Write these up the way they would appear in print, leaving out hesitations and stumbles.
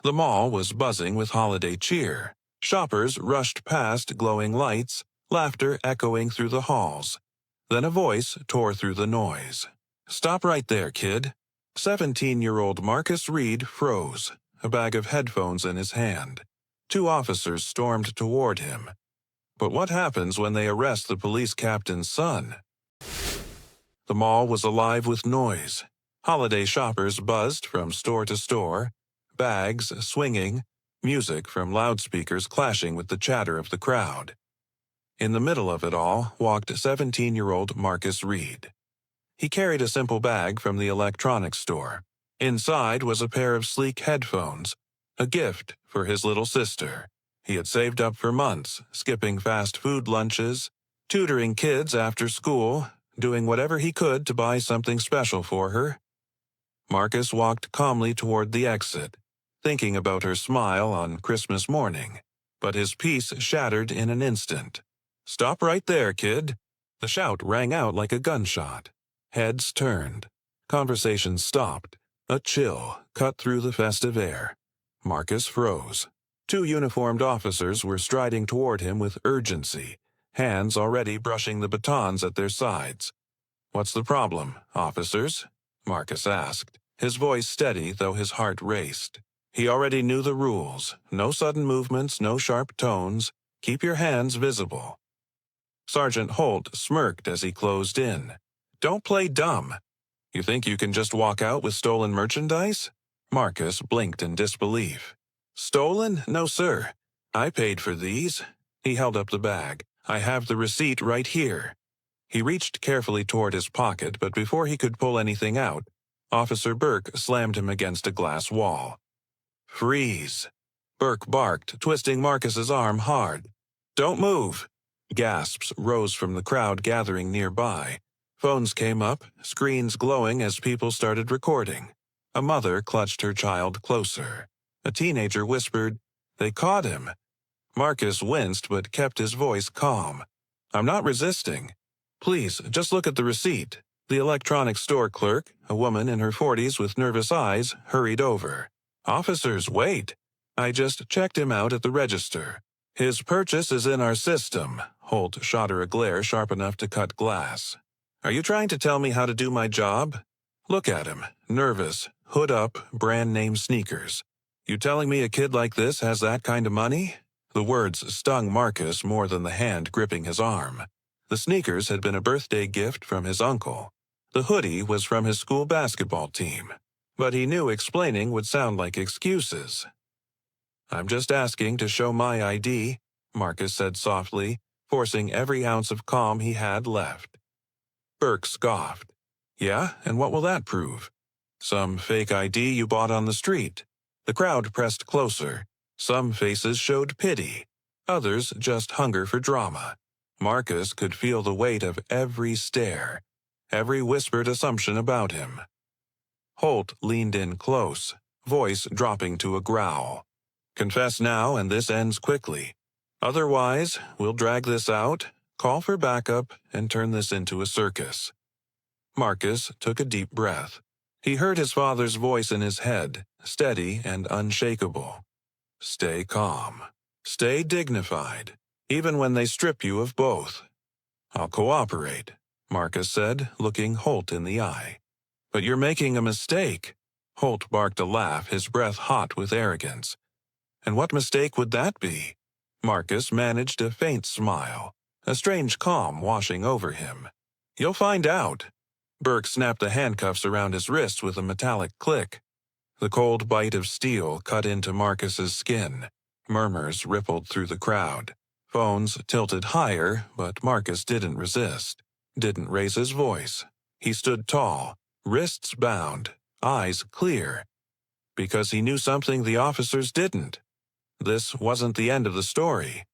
The mall was buzzing with holiday cheer. Shoppers rushed past glowing lights, laughter echoing through the halls. Then a voice tore through the noise. "Stop right there, kid." 17-year-old Marcus Reed froze, a bag of headphones in his hand. Two officers stormed toward him. But what happens when they arrest the police captain's son? The mall was alive with noise. Holiday shoppers buzzed from store to store, bags swinging, music from loudspeakers clashing with the chatter of the crowd. In the middle of it all walked 17-year-old Marcus Reed. He carried a simple bag from the electronics store. Inside was a pair of sleek headphones, a gift for his little sister. He had saved up for months, skipping fast food lunches, tutoring kids after school, doing whatever he could to buy something special for her. Marcus walked calmly toward the exit, thinking about her smile on Christmas morning, but his peace shattered in an instant. "Stop right there, kid." The shout rang out like a gunshot. Heads turned. Conversations stopped. A chill cut through the festive air. Marcus froze. Two uniformed officers were striding toward him with urgency, hands already brushing the batons at their sides. "What's the problem, officers?" Marcus asked, his voice steady though his heart raced. He already knew the rules. No sudden movements, no sharp tones. Keep your hands visible. Sergeant Holt smirked as he closed in. "Don't play dumb. You think you can just walk out with stolen merchandise?" Marcus blinked in disbelief. "Stolen? No, sir. I paid for these." He held up the bag. "I have the receipt right here." He reached carefully toward his pocket, but before he could pull anything out, Officer Burke slammed him against a glass wall. "Freeze!" Burke barked, twisting Marcus's arm hard. "Don't move!" Gasps rose from the crowd gathering nearby. Phones came up, screens glowing as people started recording. A mother clutched her child closer. A teenager whispered, "They caught him." Marcus winced but kept his voice calm. "I'm not resisting. Please, just look at the receipt." The electronics store clerk, a woman in her 40s with nervous eyes, hurried over. "Officers, wait. I just checked him out at the register. His purchase is in our system." Holt shot her a glare sharp enough to cut glass. "Are you trying to tell me how to do my job? Look at him, nervous, hood up, brand-name sneakers. You telling me a kid like this has that kind of money?" The words stung Marcus more than the hand gripping his arm. The sneakers had been a birthday gift from his uncle. The hoodie was from his school basketball team. But he knew explaining would sound like excuses. "I'm just asking to show my ID," Marcus said softly, forcing every ounce of calm he had left. Burke scoffed. "Yeah, and what will that prove? Some fake ID you bought on the street." The crowd pressed closer. Some faces showed pity. Others just hunger for drama. Marcus could feel the weight of every stare, every whispered assumption about him. Holt leaned in close, voice dropping to a growl. "Confess now and this ends quickly. Otherwise, we'll drag this out, call for backup, and turn this into a circus." Marcus took a deep breath. He heard his father's voice in his head, steady and unshakable. "Stay calm. Stay dignified, even when they strip you of both." "I'll cooperate," Marcus said, looking Holt in the eye. "But you're making a mistake." Holt barked a laugh, his breath hot with arrogance. "And what mistake would that be?" Marcus managed a faint smile, a strange calm washing over him. "You'll find out." Burke snapped the handcuffs around his wrists with a metallic click. The cold bite of steel cut into Marcus's skin. Murmurs rippled through the crowd. Phones tilted higher, but Marcus didn't resist, didn't raise his voice. He stood tall, wrists bound, eyes clear. Because he knew something the officers didn't. This wasn't the end of the story.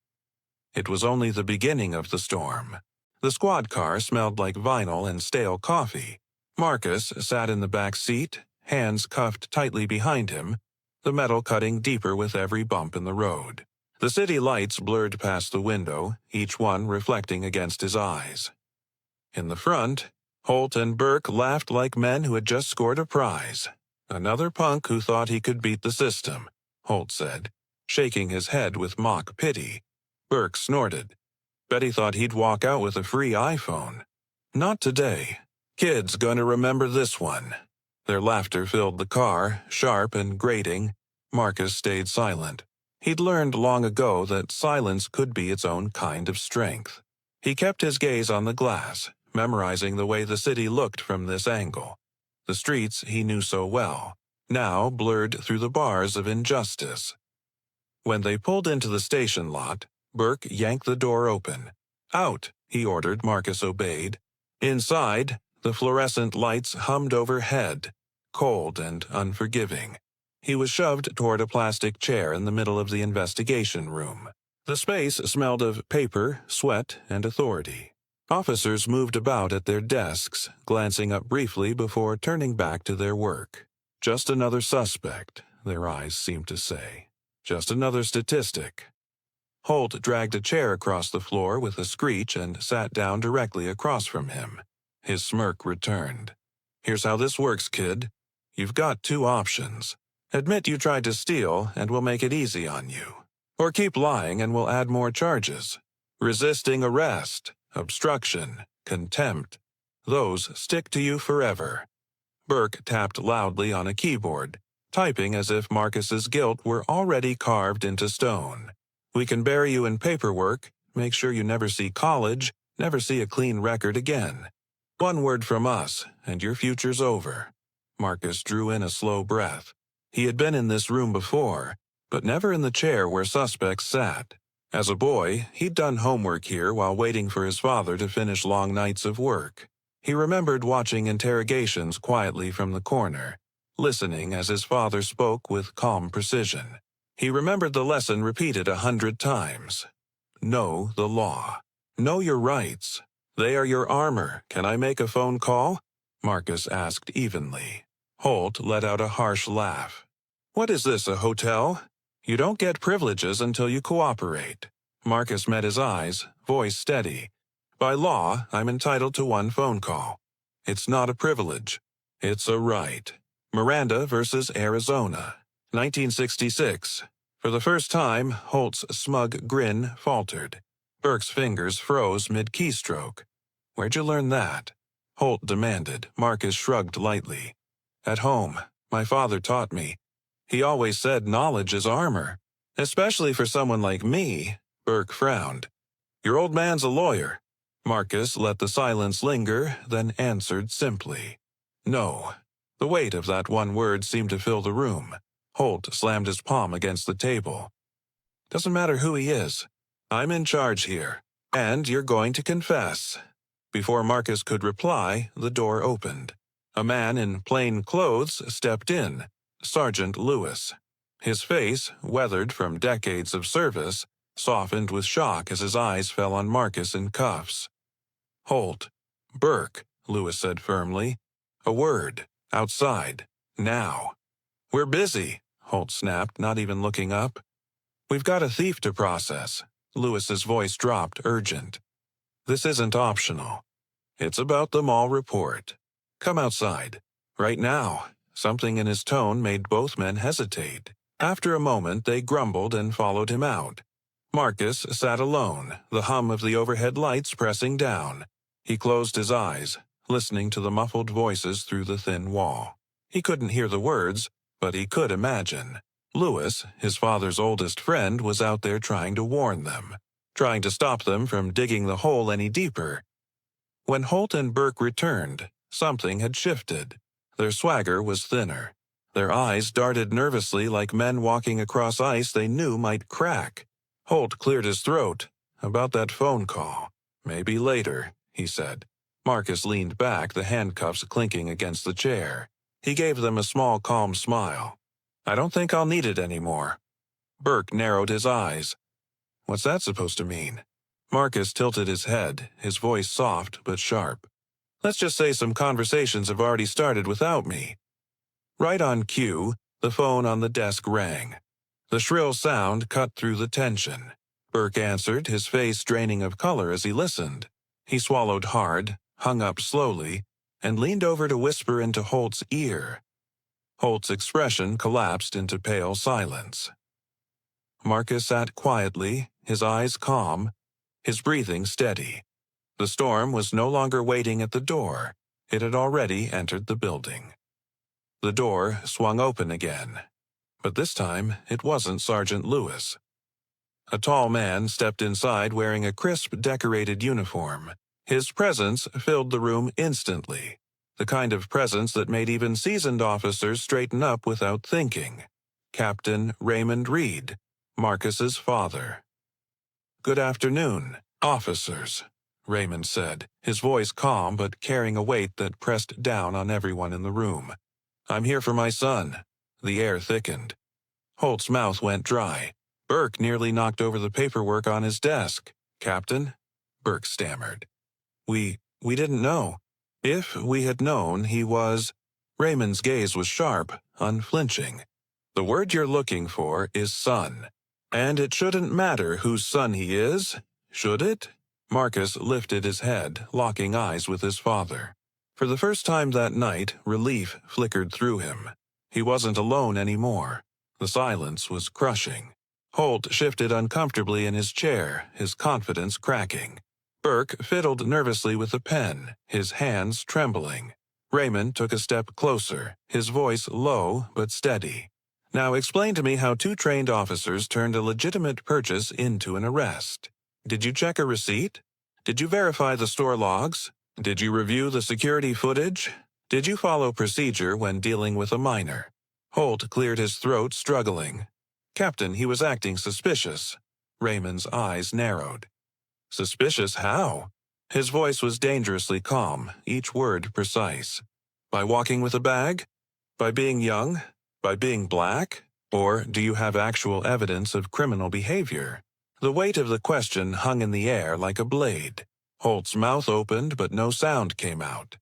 It was only the beginning of the storm. The squad car smelled like vinyl and stale coffee. Marcus sat in the back seat, hands cuffed tightly behind him, the metal cutting deeper with every bump in the road. The city lights blurred past the window, each one reflecting against his eyes. In the front, Holt and Burke laughed like men who had just scored a prize. Another punk who thought he could beat the system. Holt said, shaking his head with mock pity. Burke snorted. Bet he thought he'd walk out with a free iPhone. Not today. Kid's gonna remember this one. Their laughter filled the car, sharp and grating. Marcus stayed silent. He'd learned long ago that silence could be its own kind of strength. He kept his gaze on the glass, memorizing the way the city looked from this angle. The streets he knew so well, now blurred through the bars of injustice. When they pulled into the station lot, Burke yanked the door open. Out, he ordered. Marcus obeyed. Inside, the fluorescent lights hummed overhead, cold and unforgiving. He was shoved toward a plastic chair in the middle of the investigation room. The space smelled of paper, sweat, and authority. Officers moved about at their desks, glancing up briefly before turning back to their work. Just another suspect, their eyes seemed to say. Just another statistic. Holt dragged a chair across the floor with a screech and sat down directly across from him. His smirk returned. Here's how this works, kid. You've got two options. Admit you tried to steal, and we'll make it easy on you. Or keep lying, and we'll add more charges. Resisting arrest, obstruction, contempt. Those stick to you forever. Burke tapped loudly on a keyboard, typing as if Marcus's guilt were already carved into stone. We can bury you in paperwork, make sure you never see college, never see a clean record again. One word from us, and your future's over. Marcus drew in a slow breath. He had been in this room before, but never in the chair where suspects sat. As a boy, he'd done homework here while waiting for his father to finish long nights of work. He remembered watching interrogations quietly from the corner, listening as his father spoke with calm precision. He remembered the lesson repeated 100 times. Know the law. Know your rights. They are your armor. Can I make a phone call? Marcus asked evenly. Holt let out a harsh laugh. What is this, a hotel? You don't get privileges until you cooperate. Marcus met his eyes, voice steady. By law, I'm entitled to one phone call. It's not a privilege. It's a right. Miranda versus Arizona, 1966. For the first time, Holt's smug grin faltered. Burke's fingers froze mid-keystroke. Where'd you learn that? Holt demanded. Marcus shrugged lightly. At home, my father taught me. He always said knowledge is armor. Especially for someone like me. Burke frowned. Your old man's a lawyer. Marcus let the silence linger, then answered simply. No. The weight of that one word seemed to fill the room. Holt slammed his palm against the table. Doesn't matter who he is. I'm in charge here. And you're going to confess. Before Marcus could reply, the door opened. A man in plain clothes stepped in, Sergeant Lewis. His face, weathered from decades of service, softened with shock as his eyes fell on Marcus in cuffs. Holt. Burke, Lewis said firmly. A word. Outside. Now. We're busy, Holt snapped, not even looking up. We've got a thief to process. Lewis's voice dropped, urgent. This isn't optional. It's about the mall report. Come outside. Right now. Something in his tone made both men hesitate. After a moment, they grumbled and followed him out. Marcus sat alone, the hum of the overhead lights pressing down. He closed his eyes, listening to the muffled voices through the thin wall. He couldn't hear the words, but he could imagine. Lewis, his father's oldest friend, was out there trying to warn them, trying to stop them from digging the hole any deeper. When Holt and Burke returned, something had shifted. Their swagger was thinner. Their eyes darted nervously like men walking across ice they knew might crack. Holt cleared his throat. About that phone call. Maybe later, he said. Marcus leaned back, the handcuffs clinking against the chair. He gave them a small, calm smile. I don't think I'll need it anymore. Burke narrowed his eyes. What's that supposed to mean? Marcus tilted his head, his voice soft but sharp. Let's just say some conversations have already started without me. Right on cue, the phone on the desk rang. The shrill sound cut through the tension. Burke answered, his face draining of color as he listened. He swallowed hard, hung up slowly, and leaned over to whisper into Holt's ear. Holt's expression collapsed into pale silence. Marcus sat quietly, his eyes calm, his breathing steady. The storm was no longer waiting at the door. It had already entered the building. The door swung open again, but this time it wasn't Sergeant Lewis. A tall man stepped inside wearing a crisp, decorated uniform. His presence filled the room instantly, the kind of presence that made even seasoned officers straighten up without thinking. Captain Raymond Reed, Marcus's father. "Good afternoon, officers," Raymond said, his voice calm but carrying a weight that pressed down on everyone in the room. "I'm here for my son." The air thickened. Holt's mouth went dry. Burke nearly knocked over the paperwork on his desk. "Captain?" Burke stammered. We didn't know. If we had known he was—" Raymond's gaze was sharp, unflinching. "The word you're looking for is son. And it shouldn't matter whose son he is, should it?" Marcus lifted his head, locking eyes with his father. For the first time that night, relief flickered through him. He wasn't alone anymore. The silence was crushing. Holt shifted uncomfortably in his chair, his confidence cracking. Burke fiddled nervously with a pen, his hands trembling. Raymond took a step closer, his voice low but steady. "Now explain to me how two trained officers turned a legitimate purchase into an arrest. Did you check a receipt? Did you verify the store logs? Did you review the security footage? Did you follow procedure when dealing with a minor?" Holt cleared his throat, struggling. "Captain, he was acting suspicious." Raymond's eyes narrowed. "Suspicious how?" His voice was dangerously calm, each word precise. "By walking with a bag? By being young? By being black? Or do you have actual evidence of criminal behavior?" The weight of the question hung in the air like a blade. Holt's mouth opened, but no sound came out.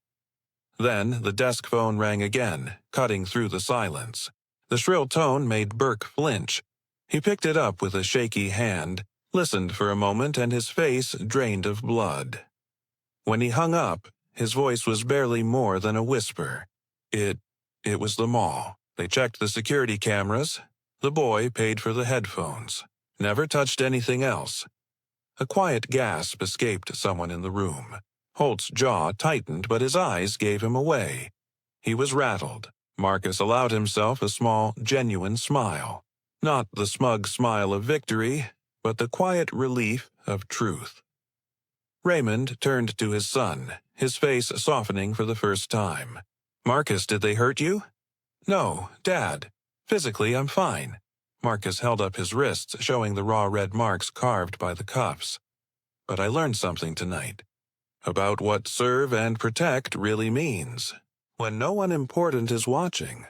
Then the desk phone rang again, cutting through the silence. The shrill tone made Burke flinch. He picked it up with a shaky hand, listened for a moment, and his face drained of blood. When he hung up, his voice was barely more than a whisper. It was the mall. They checked the security cameras. The boy paid for the headphones. Never touched anything else. A quiet gasp escaped someone in the room. Holt's jaw tightened, but his eyes gave him away. He was rattled. Marcus allowed himself a small, genuine smile. Not the smug smile of victory, but the quiet relief of truth. Raymond turned to his son, his face softening for the first time. "Marcus, did they hurt you?" "No, Dad. Physically, I'm fine." Marcus held up his wrists, showing the raw red marks carved by the cuffs. "But I learned something tonight. About what serve and protect really means. When no one important is watching."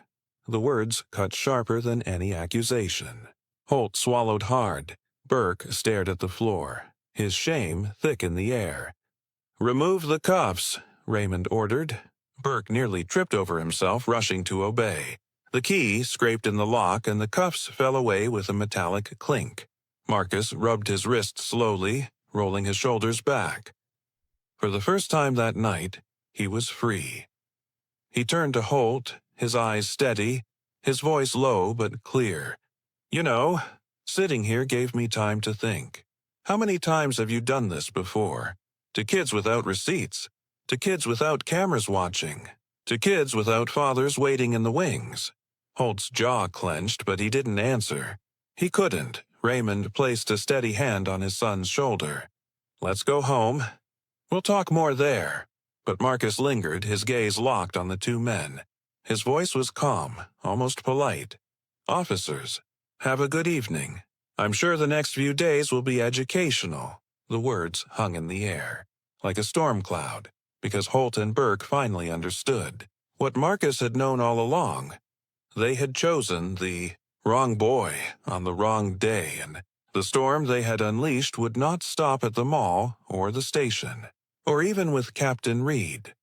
The words cut sharper than any accusation. Holt swallowed hard. Burke stared at the floor, his shame thick in the air. "Remove the cuffs," Raymond ordered. Burke nearly tripped over himself, rushing to obey. The key scraped in the lock, and the cuffs fell away with a metallic clink. Marcus rubbed his wrist slowly, rolling his shoulders back. For the first time that night, he was free. He turned to Holt, his eyes steady, his voice low but clear. "You know, sitting here gave me time to think. How many times have you done this before? To kids without receipts, to kids without cameras watching, to kids without fathers waiting in the wings." Holt's jaw clenched, but he didn't answer. He couldn't. Raymond placed a steady hand on his son's shoulder. "Let's go home. We'll talk more there." But Marcus lingered, his gaze locked on the two men. His voice was calm, almost polite. "Officers, have a good evening. I'm sure the next few days will be educational." The words hung in the air, like a storm cloud, because Holt and Burke finally understood. What Marcus had known all along. They had chosen the wrong boy on the wrong day, and the storm they had unleashed would not stop at the mall or the station, or even with Captain Reed.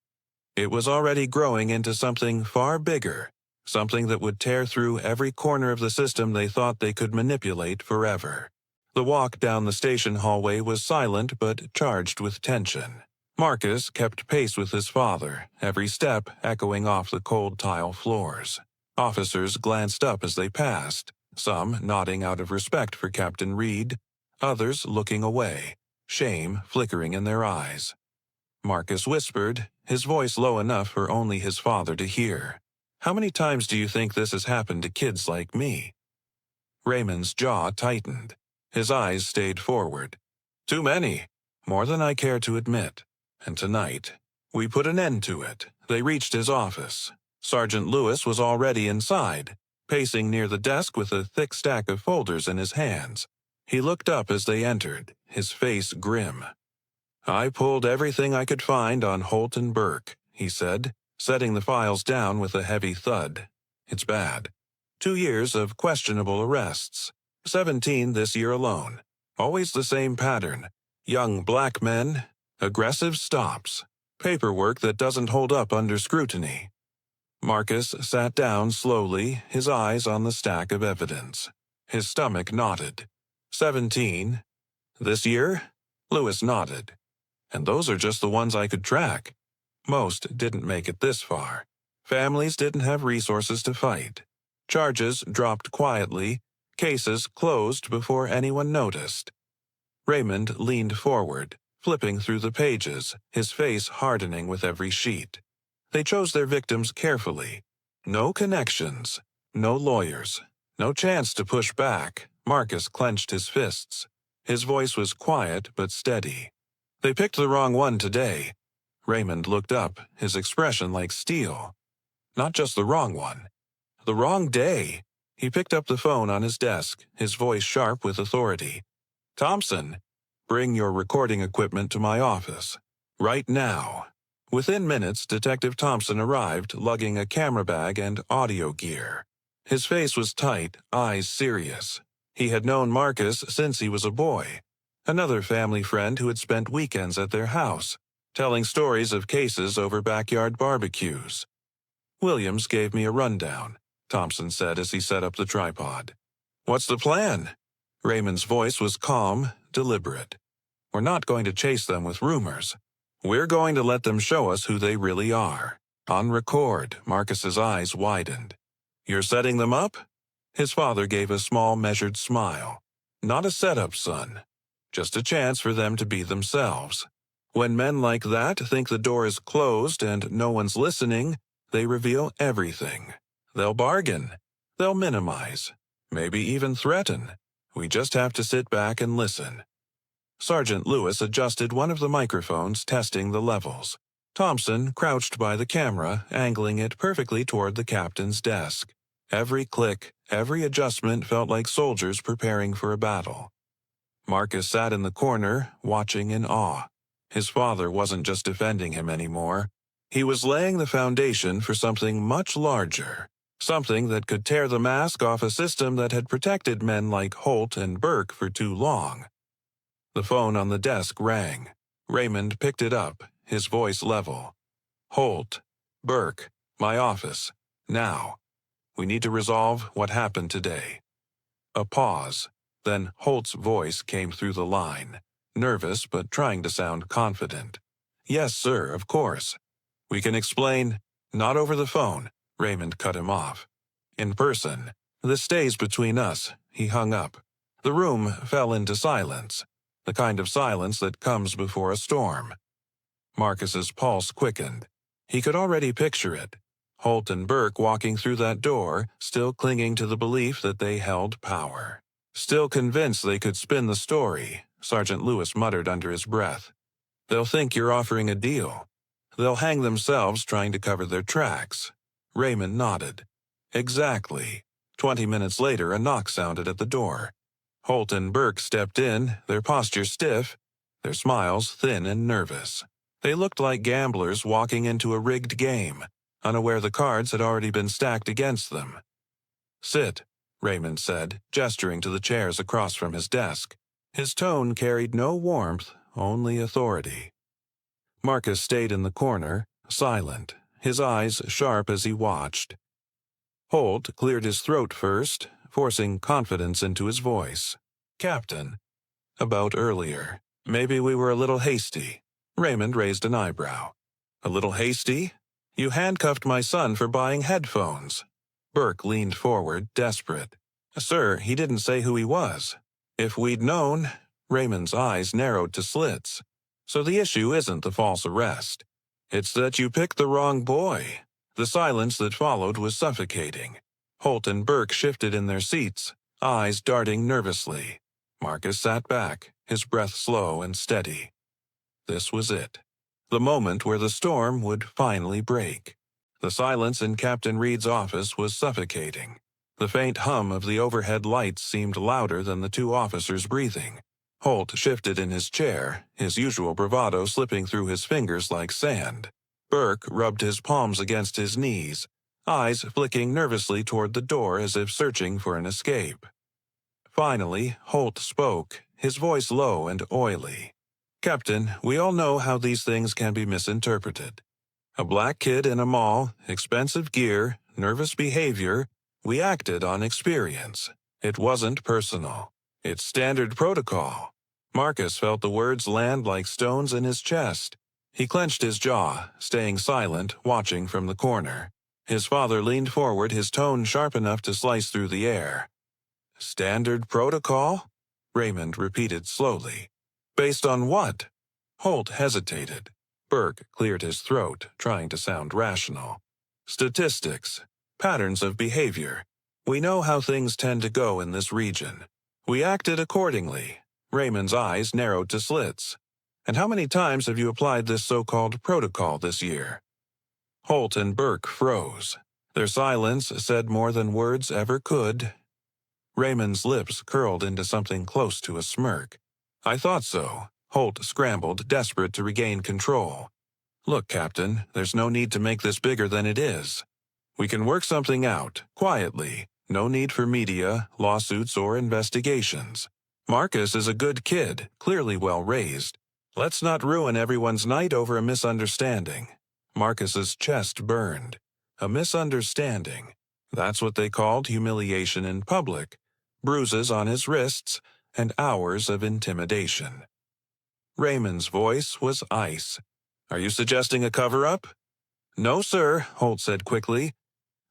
It was already growing into something far bigger, something that would tear through every corner of the system they thought they could manipulate forever. The walk down the station hallway was silent but charged with tension. Marcus kept pace with his father, every step echoing off the cold tile floors. Officers glanced up as they passed. some nodding out of respect for Captain Reed, others looking away, shame flickering in their eyes. Marcus whispered, his voice low enough for only his father to hear. "How many times do you think this has happened to kids like me?" Raymond's jaw tightened. His eyes stayed forward. "Too many. More than I care to admit. And tonight, we put an end to it." They reached his office. Sergeant Lewis was already inside, pacing near the desk with a thick stack of folders in his hands. He looked up as they entered, his face grim. "I pulled everything I could find on Holt and Burke," he said, setting the files down with a heavy thud. "It's bad. 2 years of questionable arrests. 17 this year alone. Always the same pattern. Young black men, aggressive stops, paperwork that doesn't hold up under scrutiny." Marcus sat down slowly, his eyes on the stack of evidence. His stomach knotted. 17. This year? Lewis nodded. "And those are just the ones I could track. Most didn't make it this far. Families didn't have resources to fight. Charges dropped quietly, cases closed before anyone noticed." Raymond leaned forward, flipping through the pages, his face hardening with every sheet. They chose their victims carefully. No connections, no lawyers, no chance to push back. Marcus clenched his fists. His voice was quiet but steady. "They picked the wrong one today." Raymond looked up, his expression like steel. "Not just the wrong one. The wrong day." He picked up the phone on his desk, his voice sharp with authority. "Thompson, bring your recording equipment to my office. Right now." Within minutes, Detective Thompson arrived, lugging a camera bag and audio gear. His face was tight, eyes serious. He had known Marcus since he was a boy. Another family friend who had spent weekends at their house, telling stories of cases over backyard barbecues. "Williams gave me a rundown," Thompson said as he set up the tripod. "What's the plan?" Raymond's voice was calm, deliberate. "We're not going to chase them with rumors. We're going to let them show us who they really are." On record, Marcus's eyes widened. "You're setting them up?" His father gave a small, measured smile. "Not a setup, son. Just a chance for them to be themselves. When men like that think the door is closed and no one's listening, they reveal everything. They'll bargain. They'll minimize. Maybe even threaten. We just have to sit back and listen." Sergeant Lewis adjusted one of the microphones, testing the levels. Thompson crouched by the camera, angling it perfectly toward the captain's desk. Every click, every adjustment felt like soldiers preparing for a battle. Marcus sat in the corner, watching in awe. His father wasn't just defending him anymore. He was laying the foundation for something much larger, something that could tear the mask off a system that had protected men like Holt and Burke for too long. The phone on the desk rang. Raymond picked it up, his voice level. "Holt, Burke, my office. Now. We need to resolve what happened today." A pause. Then Holt's voice came through the line, nervous but trying to sound confident. "Yes, sir, of course. We can explain." "Not over the phone," Raymond cut him off. "In person. This stays between us." He hung up. The room fell into silence, the kind of silence that comes before a storm. Marcus's pulse quickened. He could already picture it. Holt and Burke walking through that door, still clinging to the belief that they held power. Still convinced they could spin the story, Sergeant Lewis muttered under his breath. "They'll think you're offering a deal. They'll hang themselves trying to cover their tracks." Raymond nodded. "Exactly." 20 minutes later, a knock sounded at the door. Holt and Burke stepped in, their posture stiff, their smiles thin and nervous. They looked like gamblers walking into a rigged game, unaware the cards had already been stacked against them. "Sit," Raymond said, gesturing to the chairs across from his desk. His tone carried no warmth, only authority. Marcus stayed in the corner, silent, his eyes sharp as he watched. Holt cleared his throat first, forcing confidence into his voice. "Captain." "About earlier. Maybe we were a little hasty." Raymond raised an eyebrow. "A little hasty? You handcuffed my son for buying headphones." Burke leaned forward, desperate. Sir, he didn't say who he was. If we'd known, Raymond's eyes narrowed to slits. So the issue isn't the false arrest. It's that you picked the wrong boy. The silence that followed was suffocating. Holt and Burke shifted in their seats, eyes darting nervously. Marcus sat back, his breath slow and steady. This was it. The moment where the storm would finally break. The silence in Captain Reed's office was suffocating. The faint hum of the overhead lights seemed louder than the two officers' breathing. Holt shifted in his chair, his usual bravado slipping through his fingers like sand. Burke rubbed his palms against his knees, eyes flicking nervously toward the door as if searching for an escape. Finally, Holt spoke, his voice low and oily. "Captain, we all know how these things can be misinterpreted. A black kid in a mall, expensive gear, nervous behavior. We acted on experience. It wasn't personal. It's standard protocol." Marcus felt the words land like stones in his chest. He clenched his jaw, staying silent, watching from the corner. His father leaned forward, his tone sharp enough to slice through the air. "Standard protocol?" Raymond repeated slowly. "Based on what?" Holt hesitated. Burke cleared his throat, trying to sound rational. "Statistics. Patterns of behavior. We know how things tend to go in this region. We acted accordingly." Raymond's eyes narrowed to slits. "And how many times have you applied this so-called protocol this year?" Holt and Burke froze. Their silence said more than words ever could. Raymond's lips curled into something close to a smirk. "I thought so." Holt scrambled, desperate to regain control. "Look, Captain, there's no need to make this bigger than it is. We can work something out, quietly. No need for media, lawsuits, or investigations. Marcus is a good kid, clearly well raised. Let's not ruin everyone's night over a misunderstanding." Marcus's chest burned. A misunderstanding. That's what they called humiliation in public. Bruises on his wrists, and hours of intimidation. Raymond's voice was ice. "Are you suggesting a cover-up?" "No, sir," Holt said quickly.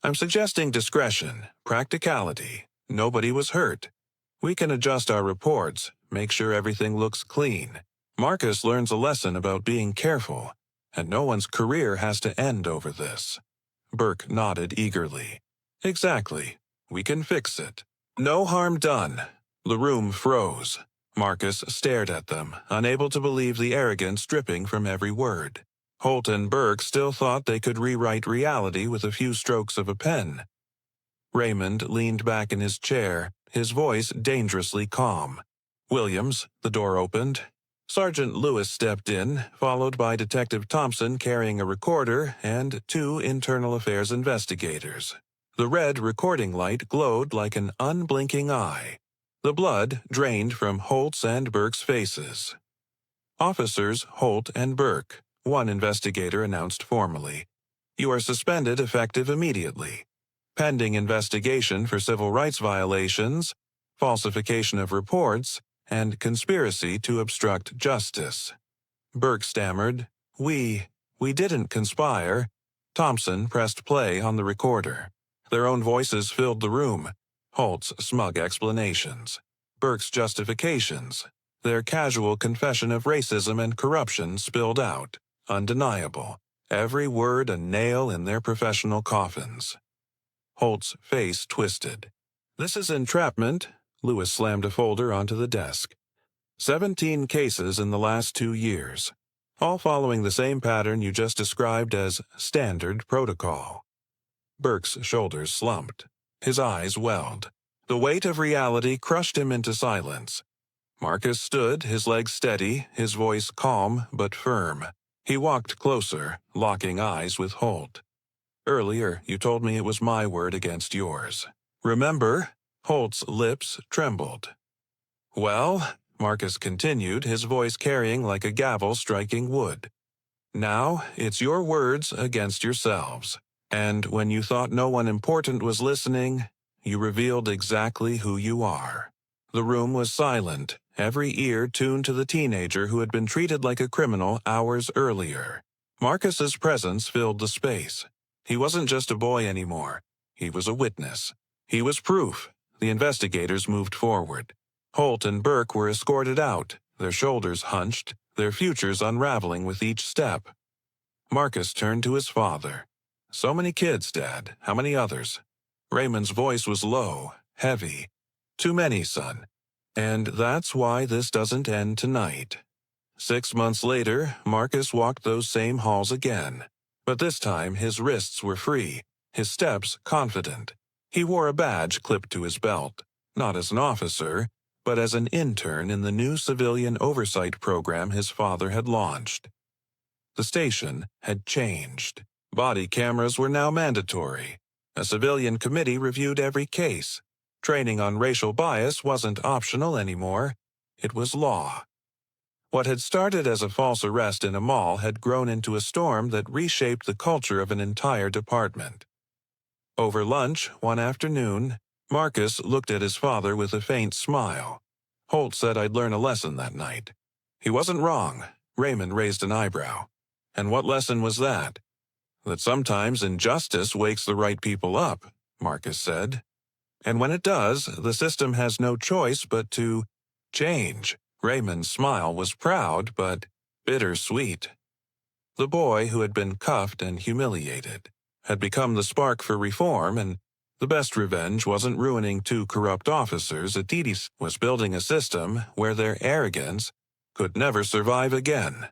"I'm suggesting discretion, practicality. Nobody was hurt. We can adjust our reports, make sure everything looks clean. Marcus learns a lesson about being careful, and no one's career has to end over this." Burke nodded eagerly. "Exactly. We can fix it. No harm done." The room froze. Marcus stared at them, unable to believe the arrogance dripping from every word. Holt and Burke still thought they could rewrite reality with a few strokes of a pen. Raymond leaned back in his chair, his voice dangerously calm. "Williams," the door opened. Sergeant Lewis stepped in, followed by Detective Thompson carrying a recorder and 2 internal affairs investigators. The red recording light glowed like an unblinking eye. The blood drained from Holt's and Burke's faces. "Officers Holt and Burke," one investigator announced formally. "You are suspended effective immediately. Pending investigation for civil rights violations, falsification of reports, and conspiracy to obstruct justice." Burke stammered, We didn't conspire." Thompson pressed play on the recorder. Their own voices filled the room. Holt's smug explanations. Burke's justifications. Their casual confession of racism and corruption spilled out. Undeniable. Every word a nail in their professional coffins. Holt's face twisted. "This is entrapment." Lewis slammed a folder onto the desk. 17 cases in the last 2 years, all following the same pattern you just described as standard protocol. Burke's shoulders slumped. His eyes welled. The weight of reality crushed him into silence. Marcus stood, his legs steady, his voice calm but firm. He walked closer, locking eyes with Holt. "Earlier, you told me it was my word against yours. Remember?" Holt's lips trembled. "Well," Marcus continued, his voice carrying like a gavel striking wood. "Now, it's your words against yourselves. And when you thought no one important was listening, you revealed exactly who you are." The room was silent, every ear tuned to the teenager who had been treated like a criminal hours earlier. Marcus's presence filled the space. He wasn't just a boy anymore. He was a witness. He was proof. The investigators moved forward. Holt and Burke were escorted out, their shoulders hunched, their futures unraveling with each step. Marcus turned to his father. "So many kids, Dad. How many others?" Raymond's voice was low, heavy. "Too many, son. And that's why this doesn't end tonight." 6 months later, Marcus walked those same halls again. But this time his wrists were free, his steps confident. He wore a badge clipped to his belt, not as an officer, but as an intern in the new civilian oversight program his father had launched. The station had changed. Body cameras were now mandatory. A civilian committee reviewed every case. Training on racial bias wasn't optional anymore. It was law. What had started as a false arrest in a mall had grown into a storm that reshaped the culture of an entire department. Over lunch, one afternoon, Marcus looked at his father with a faint smile. "Holt said I'd learn a lesson that night." He wasn't wrong. Raymond raised an eyebrow. "And what lesson was that?" "That sometimes injustice wakes the right people up," Marcus said. "And when it does, the system has no choice but to change." Raymond's smile was proud, but bittersweet. The boy who had been cuffed and humiliated had become the spark for reform, and the best revenge wasn't ruining 2 corrupt officers. Adidas was building a system where their arrogance could never survive again.